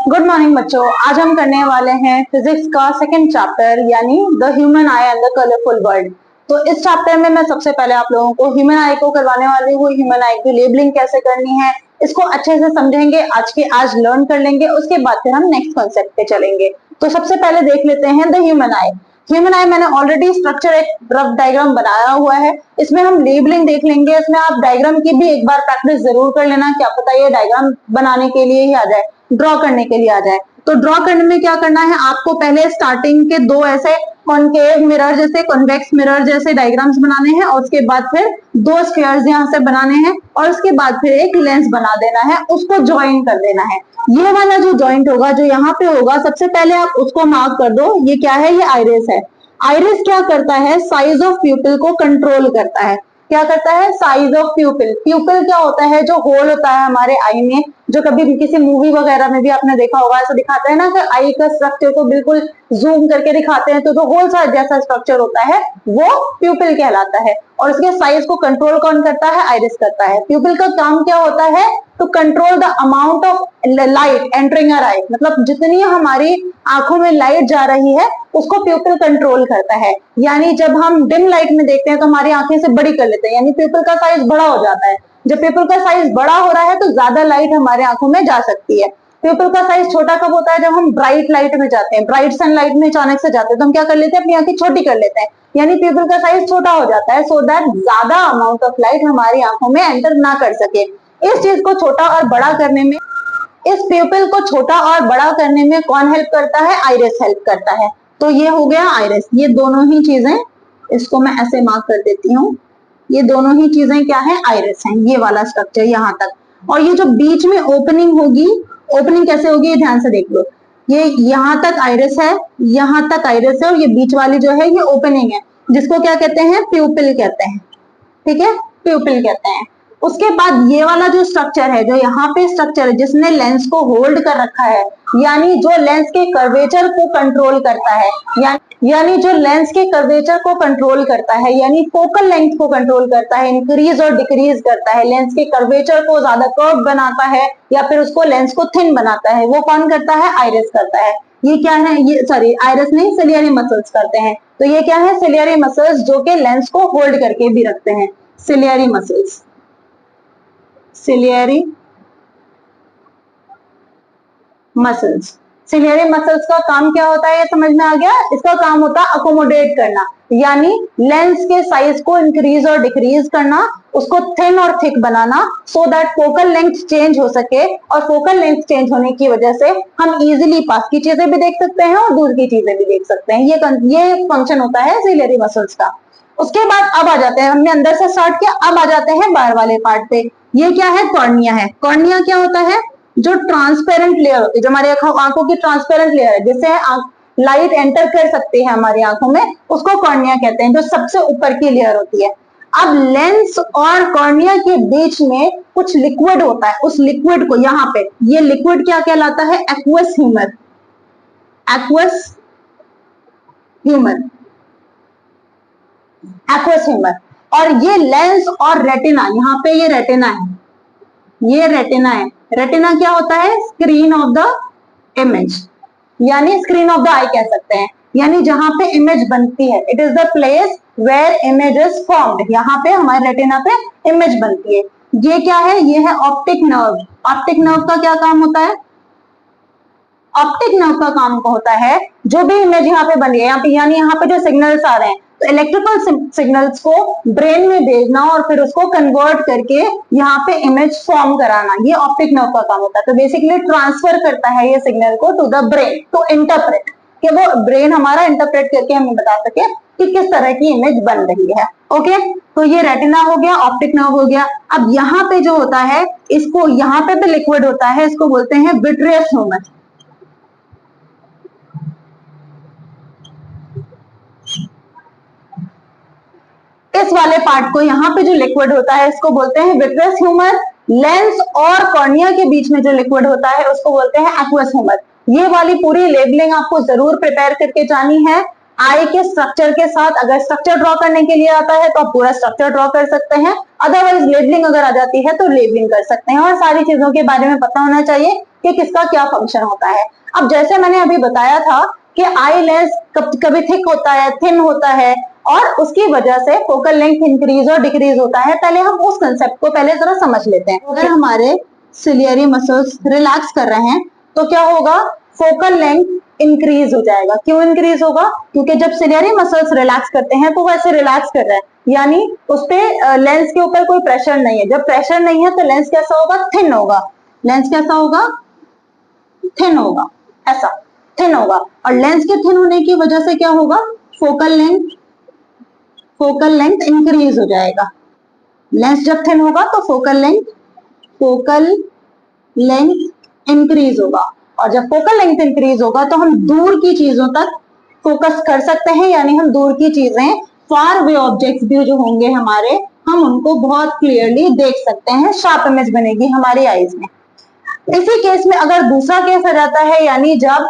Good morning बच्चों, आज हम करने वाले हैं फिजिक्स का सेकंड चैप्टर यानी the human I and the colourful world. तो इस चैप्टर में मैं सबसे पहले आप लोगों को ह्यूमन आई को करवाने वाली हूँ। ह्यूमन आई की लेबलिंग कैसे करनी है इसको अच्छे से समझेंगे, आज लर्न कर लेंगे। उसके बाद फिर हम नेक्स्ट कॉन्सेप्ट पे चलेंगे। तो सबसे पहले देख लेते हैं द ह्यूमन आई। ह्यूमन आई मैंने ऑलरेडी स्ट्रक्चर एक रफ डायग्राम बनाया हुआ है, इसमें हम लेबलिंग देख लेंगे। इसमें आप डायग्राम की भी एक बार प्रैक्टिस जरूर कर लेना, क्या पता ये डायग्राम बनाने के लिए ही आ जाए, ड्रॉ करने के लिए आ जाए। तो ड्रॉ करने में क्या करना है, आपको पहले स्टार्टिंग के दो ऐसे कॉनकेव मिरर जैसे कॉन्वेक्स मिरर जैसे डायग्राम्स बनाने हैं, और उसके बाद फिर दो स्फीयर्स यहाँ से बनाने हैं, और उसके बाद फिर एक लेंस बना देना है, उसको ज्वाइन कर देना है। ये वाला जो जॉइंट होगा, जो यहाँ पे होगा, सबसे पहले आप उसको मार्क कर दो। ये क्या है, ये आइरिस है। आइरिस क्या करता है, साइज ऑफ प्यूपिल को कंट्रोल करता है। क्या करता है, साइज ऑफ प्यूपिल। प्यूपिल क्या होता है, जो होल होता है हमारे आई में, जो कभी भी किसी मूवी वगैरह में भी आपने देखा होगा, ऐसा दिखाते हैं ना कि आई का स्ट्रक्चर को बिल्कुल जूम करके दिखाते हैं, तो जो होल सा जैसा स्ट्रक्चर होता है वो प्यूपिल कहलाता है। और उसके साइज को कंट्रोल कौन करता है, आइरिस करता है। प्यूपिल का काम क्या होता है, to control the amount of light entering our eye, मतलब जितनी हमारी आंखों में लाइट जा रही है उसको प्यूपिल कंट्रोल करता है। यानी जब हम डिम लाइट में देखते हैं तो हमारी आंखें से बड़ी कर लेते हैं, यानी प्यूपिल का साइज बड़ा हो जाता है। जब प्यूपिल का साइज बड़ा हो रहा है तो ज्यादा लाइट हमारे आंखों में जा सकती है। प्यूपिल का साइज छोटा कब होता है, जब हम ब्राइट लाइट में जाते हैं, ब्राइट सनलाइट में अचानक से जाते हैं तो हम क्या कर लेते हैं, अपनी आंखें छोटी कर लेते हैं, यानी प्यूपिल का साइज छोटा हो जाता है, सो दैट ज्यादा अमाउंट ऑफ लाइट हमारी आंखों में एंटर ना कर सके। इस चीज को छोटा और बड़ा करने में, इस प्यूपिल को छोटा और बड़ा करने में कौन हेल्प करता है, आइरिस हेल्प करता है। तो ये हो गया आइरिस। ये दोनों ही चीजें, इसको मैं ऐसे मार्क कर देती हूँ, ये दोनों ही चीजें क्या है, आइरिस हैं। ये वाला स्ट्रक्चर यहाँ तक, और ये जो बीच में ओपनिंग होगी, ओपनिंग कैसे होगी ये ध्यान से देख लो। ये यहाँ तक आइरिस है, यहाँ तक आइरिस है, और ये बीच वाली जो है ये ओपनिंग है, जिसको क्या कहते हैं, प्यूपिल कहते हैं। ठीक है, प्यूपिल कहते हैं। उसके बाद ये वाला जो स्ट्रक्चर है, जो यहाँ पे स्ट्रक्चर है जिसने लेंस को होल्ड कर रखा है, यानी जो लेंस के कर्वेचर को कंट्रोल करता है, यानी जो लेंस के कर्वेचर को कंट्रोल करता है, यानी फोकल लेंथ को कंट्रोल करता है, इंक्रीज और डिक्रीज करता है, लेंस के कर्वेचर को ज्यादा कर्व बनाता है या फिर उसको लेंस को थिन बनाता है, वो कौन करता है, आइरिस करता है। ये क्या है, ये सॉरी आइरिस नहीं, सिलियरी मसल्स करते हैं। तो ये क्या है, सिलियरी मसल्स, जो कि लेंस को होल्ड करके भी रखते हैं, ciliary muscles. Ciliary muscles, ciliary muscles का काम क्या होता है, ये समझ में आ गया। इसका काम होता है अकोमोडेट करना, यानी लेंस के साइज को इंक्रीज और डिक्रीज करना, उसको थिन और thick banana, so that focal length change हो सके, और फोकल लेंथ चेंज होने की वजह से हम इजीली पास की चीजें भी देख सकते हैं और दूर की चीजें भी देख सकते हैं। ये फंक्शन होता है सिलियरी मसल्स का। उसके बाद अब आ जाते हैं, हमने अंदर से स्टार्ट किया, अब आ जाते हैं बाहर वाले पार्ट पे। ये क्या है, कॉर्निया है। कॉर्निया क्या होता है, जो ट्रांसपेरेंट लेयर होती है, जो हमारी आंखों की ट्रांसपेरेंट लेयर है, जिससे लाइट एंटर कर सकती है हमारी आंखों में, उसको कॉर्निया कहते हैं, जो सबसे ऊपर की लेयर होती है। अब लेंस और कॉर्निया के बीच में कुछ लिक्विड होता है, उस लिक्विड को यहाँ पे, ये लिक्विड क्या कहलाता है, aqueous humour. Aqueous humour, aqueous humour. और ये लेंस और रेटिना, यहाँ पे ये रेटिना है, ये रेटिना है। रेटिना क्या होता है, स्क्रीन ऑफ द इमेज, यानी स्क्रीन ऑफ द आई कह सकते हैं, यानी जहां पे इमेज बनती है। It is the place where image is formed, यहाँ पे हमारे रेटिना पे इमेज बनती है। ये क्या है, ये है ऑप्टिक नर्व। ऑप्टिक नर्व का क्या काम होता है, ऑप्टिक नर्व का काम होता है, जो भी इमेज यहाँ पे बन रही है, यहाँ पे यानी यहाँ पे जो सिग्नल्स आ रहे हैं, तो इलेक्ट्रिकल सिग्नल्स को ब्रेन में भेजना और फिर उसको कन्वर्ट करके यहाँ पे इमेज फॉर्म कराना, ये ऑप्टिक नर्व का काम होता है। तो बेसिकली ट्रांसफर करता है ये सिग्नल को to the brain to interpret, कि वो ब्रेन हमारा इंटरप्रेट करके हमें बता सके कि किस तरह की इमेज बन रही है। ओके, तो ये रेटिना हो गया, ऑप्टिक नर्व हो गया। अब यहाँ पे जो होता है, इसको यहाँ पे भी लिक्विड होता है, इसको बोलते हैं विट्रियस ह्यूमर। इस वाले पार्ट को, यहाँ पे जो लिक्विड होता है इसको बोलते हैं विट्रियस ह्यूमर। लेंस और कॉर्निया के बीच में जो लिक्विड होता है उसको बोलते हैं एक्वस ह्यूमर। ये वाली पूरी लेबलिंग आपको जरूर प्रिपेयर करके जानी है आई के स्ट्रक्चर के साथ। अगर स्ट्रक्चर ड्रॉ करने के लिए आता है तो आप पूरा स्ट्रक्चर ड्रॉ कर सकते हैं, अदरवाइज लेबलिंग अगर आ जाती है तो लेबलिंग कर सकते हैं, और सारी चीजों के बारे में पता होना चाहिए कि किसका क्या फंक्शन होता है। अब जैसे मैंने अभी बताया था कि आई लेंस कभी थिक होता है, थिन होता है, और उसकी वजह से फोकल लेंथ इंक्रीज और डिक्रीज होता है। पहले हम उस कंसेप्ट को पहले जरा समझ लेते हैं। अगर हमारे सिलियरी मसल्स रिलैक्स कर रहे हैं तो क्या होगा, फोकल लेंथ इंक्रीज हो जाएगा। क्यों इंक्रीज होगा, क्योंकि जब सिलियरी मसल्स रिलैक्स करते हैं तो वैसे रिलैक्स कर रहे हैं, यानी उस पे लेंस के ऊपर कोई प्रेशर नहीं है। जब प्रेशर नहीं है तो लेंस कैसा होगा, थिन होगा। लेंस कैसा होगा, थिन होगा, ऐसा थिन होगा। और लेंस के थिन होने की वजह से क्या होगा, फोकल लेंथ इंक्रीज हो जाएगा। लेंस जब थिन होगा तो फोकल लेंथ इंक्रीज होगा, और जब फोकल लेंथ इंक्रीज होगा तो हम दूर की चीजों तक फोकस कर सकते हैं, यानी हम दूर की चीजें, फार अवे ऑब्जेक्ट्स भी जो होंगे हमारे, हम उनको बहुत क्लियरली देख सकते हैं, शार्प इमेज बनेगी हमारी आईज में। इसी केस में अगर दूसरा केस आ जाता है, यानी जब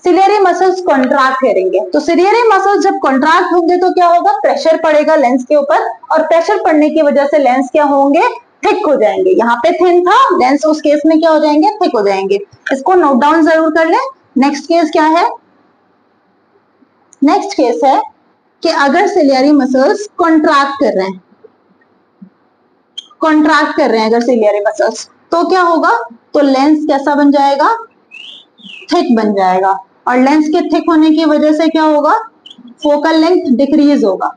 सिलियरी मसल्स कॉन्ट्रैक्ट करेंगे, तो सिलियरी मसल्स जब कॉन्ट्रैक्ट होंगे तो क्या होगा, प्रेशर पड़ेगा लेंस के ऊपर, और प्रेशर पड़ने की वजह से लेंस क्या होंगे, थिक हो जाएंगे। यहाँ पे थिन था लेंस, उस केस में क्या हो जाएंगे, थिक हो जाएंगे। इसको नोट डाउन जरूर कर लें। नेक्स्ट केस क्या है, नेक्स्ट केस है कि अगर सिलियरी मसल्स कॉन्ट्रैक्ट कर रहे हैं, अगर सिलियरी मसल्स, तो क्या होगा, तो लेंस कैसा बन जाएगा, थिक बन जाएगा। और लेंस के थिक होने की वजह से क्या होगा, फोकल लेंथ डिक्रीज होगा।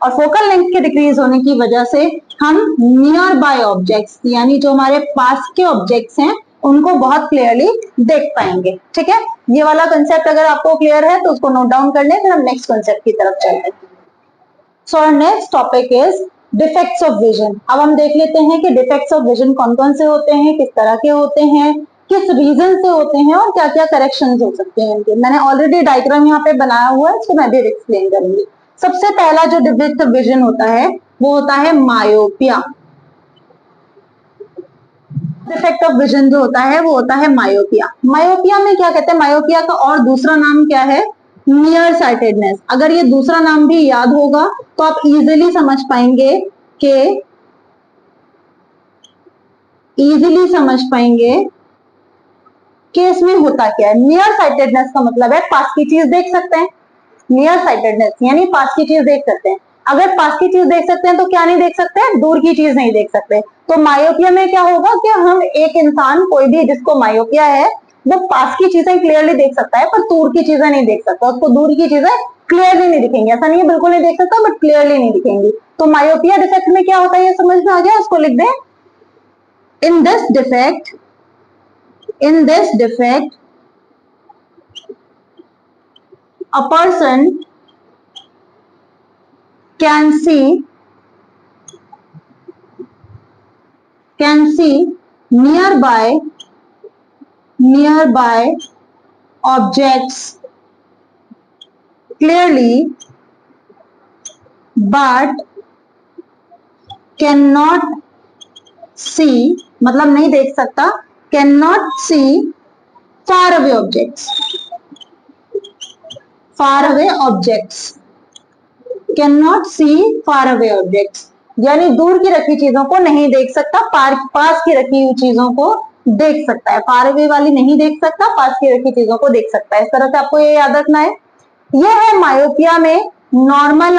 और फोकल लेंथ के डिक्रीज होने की वजह से हम नियर बाय ऑब्जेक्ट्स, यानी जो हमारे पास के ऑब्जेक्ट्स हैं, उनको बहुत क्लियरली देख पाएंगे। ठीक है, ये वाला कंसेप्ट अगर आपको क्लियर है तो उसको नोट डाउन कर लें, फिर हम नेक्स्ट कंसेप्ट की तरफ चलते हैं। So our next topic is defects of vision. अब हम देख लेते हैं कि डिफेक्ट्स ऑफ विजन कौन कौन से होते हैं, किस तरह के होते हैं, किस रीजन से होते हैं, और क्या क्या करेक्शंस हो सकते हैं इनके। मैंने ऑलरेडी डायग्राम यहाँ पे बनाया हुआ है, इसको मैं भी एक्सप्लेन करूंगी। सबसे पहला जो डिफेक्ट ऑफ विजन होता है वो होता है मायोपिया। डिफेक्ट ऑफ विजन जो होता है वो होता है मायोपिया। मायोपिया में क्या कहते हैं, मायोपिया का और दूसरा नाम क्या है, नियर साइटेडनेस। अगर ये दूसरा नाम भी याद होगा तो आप इजीली समझ पाएंगे कि इसमें होता क्या है। नियर साइटेडनेस का मतलब है पास की चीज देख सकते हैं। नियर साइटेडनेस यानी पास की चीज देख सकते हैं। अगर पास की चीज देख सकते हैं तो क्या नहीं देख सकते, दूर की चीज नहीं देख सकते। तो मायोपिया में क्या होगा कि हम एक इंसान, कोई भी जिसको मायोपिया है, वो पास की चीजें क्लियरली देख सकता है पर दूर की चीजें नहीं देख सकता। उसको दूर की चीजें क्लियरली नहीं दिखेंगी, ऐसा नहीं है बिल्कुल नहीं देख सकता, बट क्लियरली नहीं दिखेंगी। तो मायोपिया डिफेक्ट में क्या होता है, ये समझ में आ गया, उसको लिख दें। In this defect a person can see nearby objects clearly but cannot see, मतलब नहीं देख सकता, cannot see far away objects, cannot see far away objects, यानी दूर की रखी चीजों को नहीं देख सकता, पास की रखी हुई चीजों को देख सकता है। फार अवे वाली नहीं देख सकता, पास की रखी चीजों को देख सकता है। इस तरह से आपको ये याद रखना है। यह है मायोपिया में नॉर्मल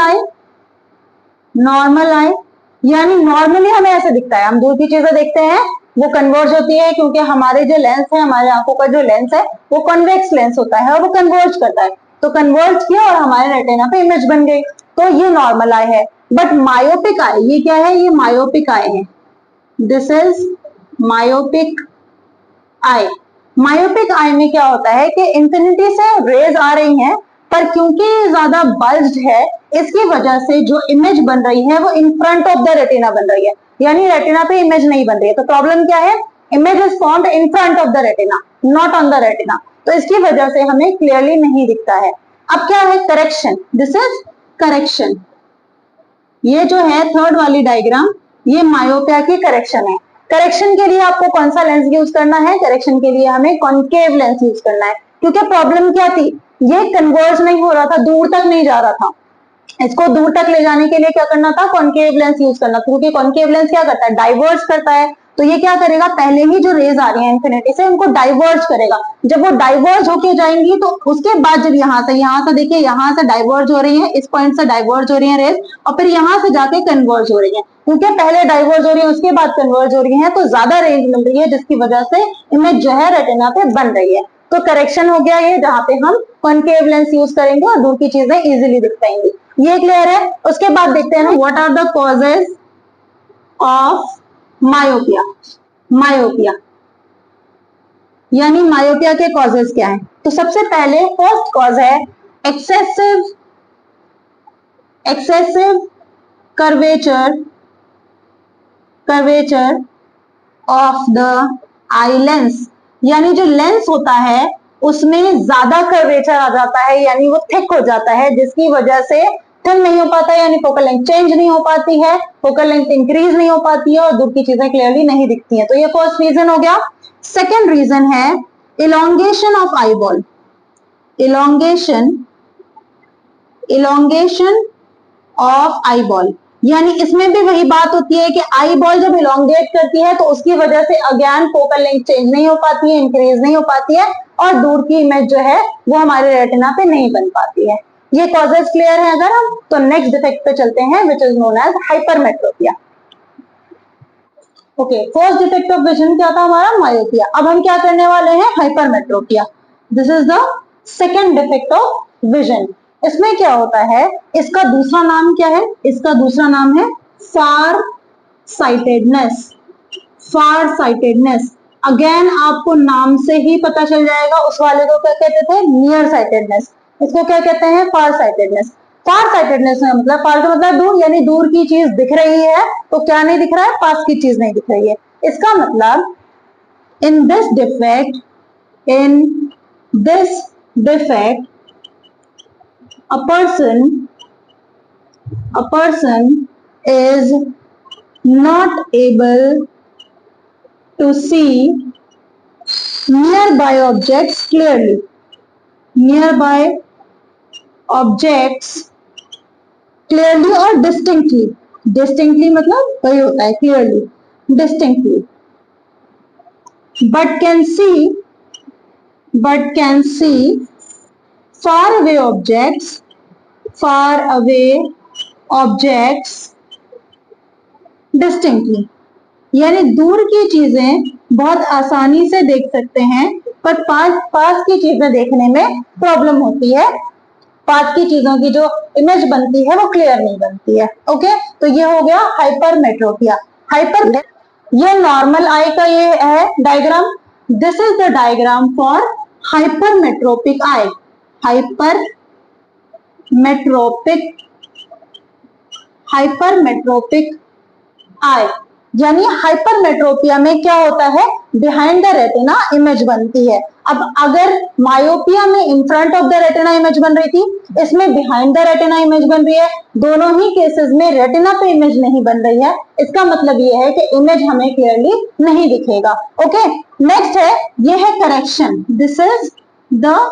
आई, यानी नॉर्मली हमें ऐसे दिखता है, हम दूर की चीजें देखते हैं, वो कन्वर्ज होती है, क्योंकि हमारे जो लेंस है, हमारे आंखों का जो लेंस है वो कन्वेक्स लेंस होता है और वो कन्वर्ज करता है। तो कन्वर्ज किया और हमारे रेटिना पे इमेज बन गई, तो ये नॉर्मल आई है। बट मायोपिक आई, ये क्या है, ये मायोपिक आई है। This is myopic eye. Myopic eye में क्या होता है कि इंफिनिटी से रेज आ रही हैं, पर क्योंकि ज्यादा बल्ज्ड है, इसकी वजह से जो इमेज बन रही है वो in front of the retina बन रही है, यानी रेटिना पे इमेज नहीं बन रही है। तो प्रॉब्लम क्या है, image is formed in front of the retina, not on the retina. तो इसकी वजह से हमें क्लियरली नहीं दिखता है। अब क्या है, करेक्शन। This is correction. ये जो है थर्ड वाली डायग्राम, ये मायोपिया की करेक्शन है। करेक्शन के लिए आपको कौन सा लेंस यूज करना है, करेक्शन के लिए हमें कॉन्केव लेंस यूज करना है। क्योंकि प्रॉब्लम क्या थी, ये कन्वर्ज नहीं हो रहा था, दूर तक नहीं जा रहा था। इसको दूर तक ले जाने के लिए क्या करना था, कॉन्केव लेंस यूज करना, क्योंकि कॉन्केव लेंस क्या करता है, डाइवर्ज करता है। तो ये क्या करेगा, पहले ही जो रेज आ रही है इन्फिनिटी से उनको डाइवर्ज करेगा। जब वो डाइवर्ज होके जाएंगी तो उसके बाद जब यहाँ से देखिए, यहाँ से डाइवर्ज हो रही है, इस पॉइंट से डाइवर्ज हो रही है रेज, और फिर यहाँ से जाके कन्वर्ज हो रही है, क्योंकि पहले डाइवर्ज हो रही है उसके बाद कन्वर्ज हो रही है, तो ज्यादा रेंज मिल रही है, जिसकी वजह से इमेज जो है रेटिना पे बन रही है। तो करेक्शन हो गया ये, जहाँ पे हम कॉन्केव लेंस यूज करेंगे और दूर की चीजें इजिली दिख पाएंगी। ये क्लियर है। उसके बाद देखते हैं what are the causes of myopia. Myopia यानी मायोपिया के कॉजेज क्या हैं? तो सबसे पहले फर्स्ट कॉज है excessive curvature of the eye lens, यानी जो लेंस होता है उसमें ज्यादा कर्वेचर आ जाता है, यानी वो थिक हो जाता है, जिसकी वजह से थिन नहीं हो पाता है, यानी फोकल लेंथ चेंज नहीं हो पाती है, फोकल लेंथ इंक्रीज नहीं हो पाती है और दूर की चीजें क्लियरली नहीं दिखती है। तो ये फर्स्ट रीजन हो गया। सेकेंड रीजन है elongation of eyeball. Elongation of eyeball, यानी इसमें भी वही बात होती है कि आई बॉल जब इलोंगेट करती है तो उसकी वजह से अगेन फोकल लेंथ चेंज नहीं हो पाती है, इंक्रीज नहीं हो पाती है और दूर की इमेज जो है वो हमारे रेटिना पे नहीं बन पाती है। ये कॉजेज क्लियर है। अगर हम तो नेक्स्ट डिफेक्ट पे चलते हैं which is known as hypermetropia. Okay, first defect of vision क्या था हमारा, मायोपिया। अब हम क्या करने वाले हैं, hypermetropia. This is the second defect of vision. इसमें क्या होता है, इसका दूसरा नाम क्या है, इसका दूसरा नाम है फार साइटेडनेस। फार साइटेडनेस अगेन आपको नाम से ही पता चल जाएगा, उस वाले को क्या कहते थे, नियर साइटेडनेस, इसको क्या कहते हैं, फार साइटेडनेस। फार साइटेडनेस का मतलब, फार का मतलब दूर, यानी दूर की चीज दिख रही है तो क्या नहीं दिख रहा है, पास की चीज नहीं दिख रही है। इसका मतलब in this defect a person is not able to see nearby objects clearly. Nearby objects clearly और distinctly. Distinctly मतलब वही होता है clearly, distinctly. But can see far away objects distinctly, यानी दूर की चीजें बहुत आसानी से देख सकते हैं, पर पास की चीजें देखने में प्रॉब्लम होती है, पास की चीजों की जो इमेज बनती है वो क्लियर नहीं बनती है। ओके, तो ये हो गया हाइपरमेट्रोपिया। ये नॉर्मल आई का ये है diagram, this is the diagram for hypermetropic eye. Hypermetropic eye, यानी हाइपरमेट्रोपिया में क्या होता है, बिहाइंड द रेटिना इमेज बनती है। अब अगर मायोपिया में in front of the retina image बन रही थी, इसमें बिहाइंड द रेटिना इमेज बन रही है। दोनों ही केसेस में रेटिना पे इमेज नहीं बन रही है, इसका मतलब ये है कि इमेज हमें क्लियरली नहीं दिखेगा। ओके, नेक्स्ट है, ये है correction. This is the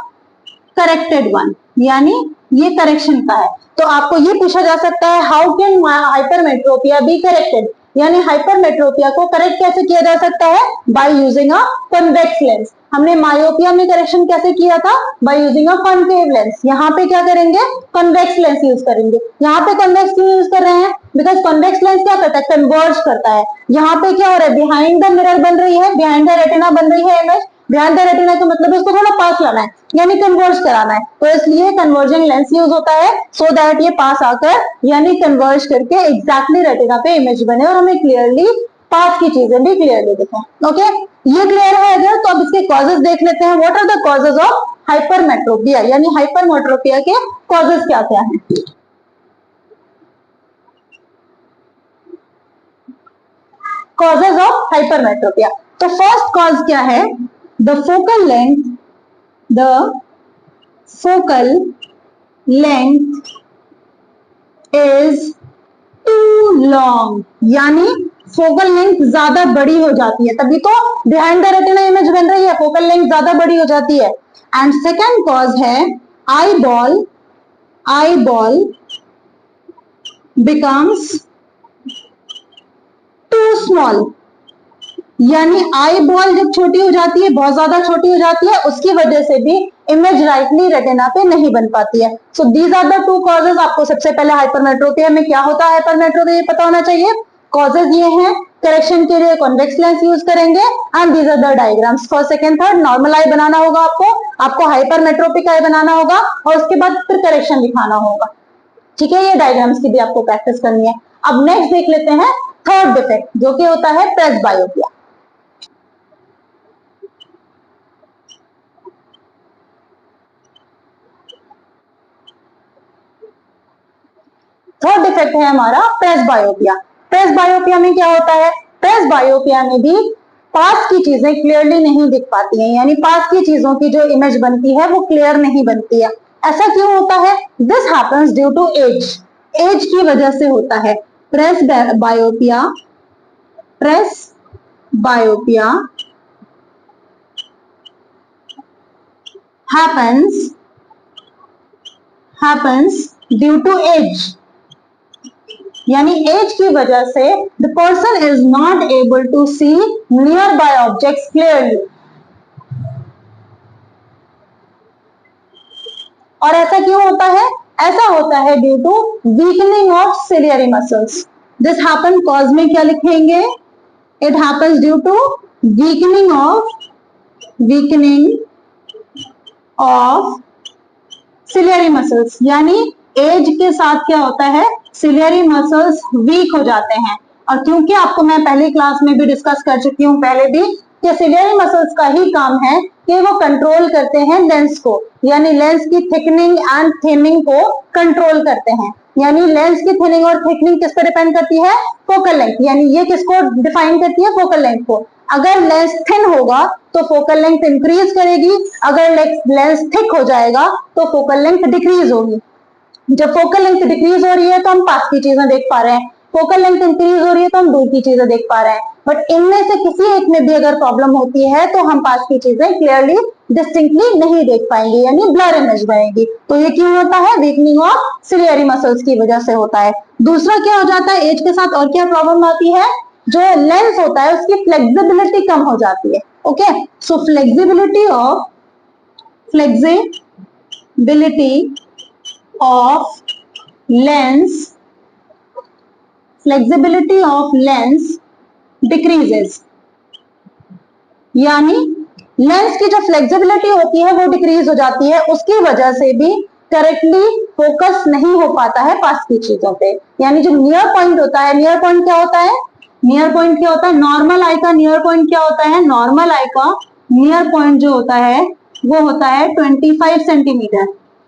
corrected one, यानी ये करेक्शन का है। तो आपको ये पूछा जा सकता है, how can hypermetropia be corrected, यानी हाइपरमेट्रोपिया को करेक्ट कैसे किया जा सकता है, by using a convex lens. हमने मायोपिया में करेक्शन कैसे किया था, by using a concave lens. यहाँ पे क्या करेंगे, कॉन्वेक्स लेंस यूज करेंगे। यहाँ पे कॉन्वेक्स क्यों यूज कर रहे हैं, बिकॉज कॉन्वेक्स लेंस क्या करता है, कन्वर्ज करता है। यहाँ पे क्या हो रहा है, बिहाइंड द मिरर बन रही है, बिहाइंड द रेटिना बन रही है इमेज। बिहाइंड द रेटिना का मतलब उसको थोड़ा पास लाना है, यानी कन्वर्ज कराना है, तो इसलिए कन्वर्जिंग लेंस यूज होता है, सो दैट ये पास आकर यानी कन्वर्ज करके एग्जैक्टली रेटिना पे इमेज बने और हमें क्लियरली पास की चीजें भी क्लियरली दिखें। ओके, ये क्लियर है अगर, तो अब इसके कॉजेज देख लेते हैं। What are the causes of hypermetropia, यानी हाइपरमेट्रोपिया के कॉजेज क्या क्या हैं। कॉजेज ऑफ हाइपरमेट्रोपिया, तो फर्स्ट कॉज क्या है, the focal length is too long, यानी फोकल लेंथ ज्यादा बड़ी हो जाती है, तभी तो बिहाइंड द रेटिना इमेज बन रही है, फोकल लेंथ ज्यादा बड़ी हो जाती है। एंड सेकेंड कॉज है eyeball becomes too small, यानी आई बॉल जब छोटी हो जाती है, बहुत ज्यादा छोटी हो जाती है, उसकी वजह से भी इमेज राइटली रेटिना पे नहीं बन पाती है। So these are the two causes. आपको सबसे पहले हाइपरमेट्रोपिया में क्या होता है हाइपरमेट्रोपिया पता होना चाहिए। कॉजेज ये हैं, करेक्शन के लिए कॉन्वेक्स लेंस यूज करेंगे and these are the diagrams. First second third normal eye बनाना होगा आपको हाइपरमेट्रोपिक आई बनाना होगा और उसके बाद फिर करेक्शन दिखाना होगा। ठीक है, ये डायग्राम्स की भी आपको प्रैक्टिस करनी है। अब नेक्स्ट देख लेते हैं थर्ड डिफेक्ट, जो कि होता है प्रेसबायोपिया। थर्ड डिफेक्ट है हमारा प्रेसबायोपिया। प्रेसबायोपिया में क्या होता है, प्रेसबायोपिया में भी पास की चीजें क्लियरली नहीं दिख पाती हैं, यानी पास की चीजों की जो इमेज बनती है वो क्लियर नहीं बनती है। ऐसा क्यों होता है? This happens due to age, age की वजह से होता है presbyopia. Presbyopia happens due to age, यानी एज की वजह से the person is not able to see nearby objects clearly. और ऐसा क्यों होता है? ऐसा होता है due to weakening of ciliary muscles. This happen, cause में क्या लिखेंगे? It happens due to weakening of ciliary muscles, यानी एज के साथ क्या होता है, सिलियरी मसल्स वीक हो जाते हैं। और क्योंकि आपको मैं पहली क्लास में भी डिस्कस कर चुकी हूं पहले भी कि सिलियरी मसल्स का ही काम है कि वो कंट्रोल करते हैं लेंस को, यानी लेंस की थिकनिंग एंड थिनिंग को कंट्रोल करते हैं। यानी लेंस की थिनिंग और थिकनिंग किस पर डिपेंड करती है? फोकल लेंथ, यानी ये किसको डिफाइन करती है? फोकल लेंथ को। अगर लेंस थिन होगा तो फोकल लेंथ इंक्रीज करेगी, अगर लेंस थिक हो जाएगा तो फोकल लेंथ डिक्रीज होगी। जब फोकल लेंथ डिक्रीज हो रही है तो हम पास की चीजें देख पा रहे हैं, फोकल लेंथ इंक्रीज हो रही है तो हम दूर की चीजें देख पा रहे हैं। बट इनमें से किसी एक में भी अगर प्रॉब्लम होती है तो हम पास की चीजें क्लियरली डिस्टिंक्टली नहीं देख पाएंगे, यानी ब्लर इमेज बनेगी। तो ये क्यों होता है? वीकनिंग ऑफ सिलियरी मसल्स की वजह से होता है। दूसरा क्या हो जाता है एज के साथ, और क्या प्रॉब्लम आती है? जो लेंस होता है उसकी फ्लेक्सिबिलिटी कम हो जाती है। Okay, so flexibility of lens decreases, यानी लेंस की जो फ्लेक्सिबिलिटी होती है वो डिक्रीज हो जाती है, उसकी वजह से भी करेक्टली फोकस नहीं हो पाता है पास की चीजों पे। यानी जो नियर पॉइंट होता है, नियर पॉइंट क्या होता है? नियर पॉइंट क्या होता है? नॉर्मल आई का नियर पॉइंट क्या होता है? नॉर्मल आई का नियर पॉइंट जो होता है वो होता है 25 सेंटीमीटर।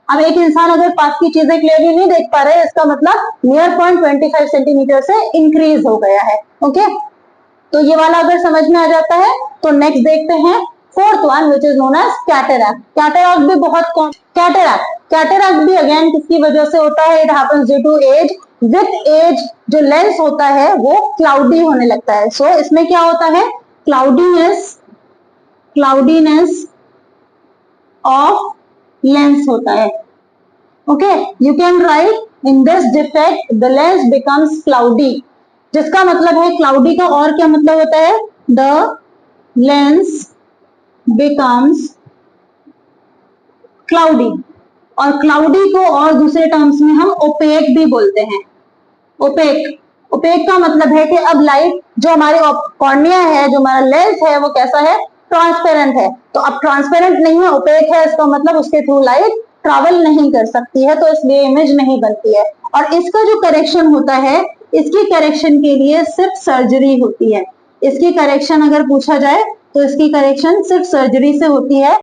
अब एक इंसान अगर पास की चीजें क्लियरली नहीं देख पा रहे, इसका मतलब नियर पॉइंट 25 सेंटीमीटर से इंक्रीज हो गया है। ओके, तो ये वाला अगर समझ में आ जाता है तो नेक्स्ट देखते हैं fourth one which is known as cataract. Cataract भी बहुत कैटरैक्ट भी अगेन किसकी वजह से होता है? It happens due to age. With age जो लेंस होता है वो क्लाउडी होने लगता है। सो इसमें क्या होता है? क्लाउडीनेस ऑफ लेंस होता है। Okay, you can write in this defect the lens becomes cloudy, जिसका मतलब है क्लाउडी का और क्या मतलब होता है? द लेंस बिकम्स क्लाउडी, और क्लाउडी को और दूसरे टर्म्स में हम ओपेक भी बोलते हैं। ओपेक का मतलब है कि अब लाइट जो हमारी कॉर्निया है, जो हमारा लेंस है, वो कैसा है? ट्रांसपेरेंट है। तो अब ट्रांसपेरेंट नहीं है, ओपेक है, इसका मतलब उसके थ्रू लाइट ट्रैवल नहीं कर सकती है, तो इसलिए इमेज नहीं बनती है। और इसका जो करेक्शन होता है, इसकी करेक्शन के लिए सिर्फ सर्जरी होती है। इसकी करेक्शन अगर पूछा जाए तो इसकी करेक्शन सिर्फ सर्जरी से होती है।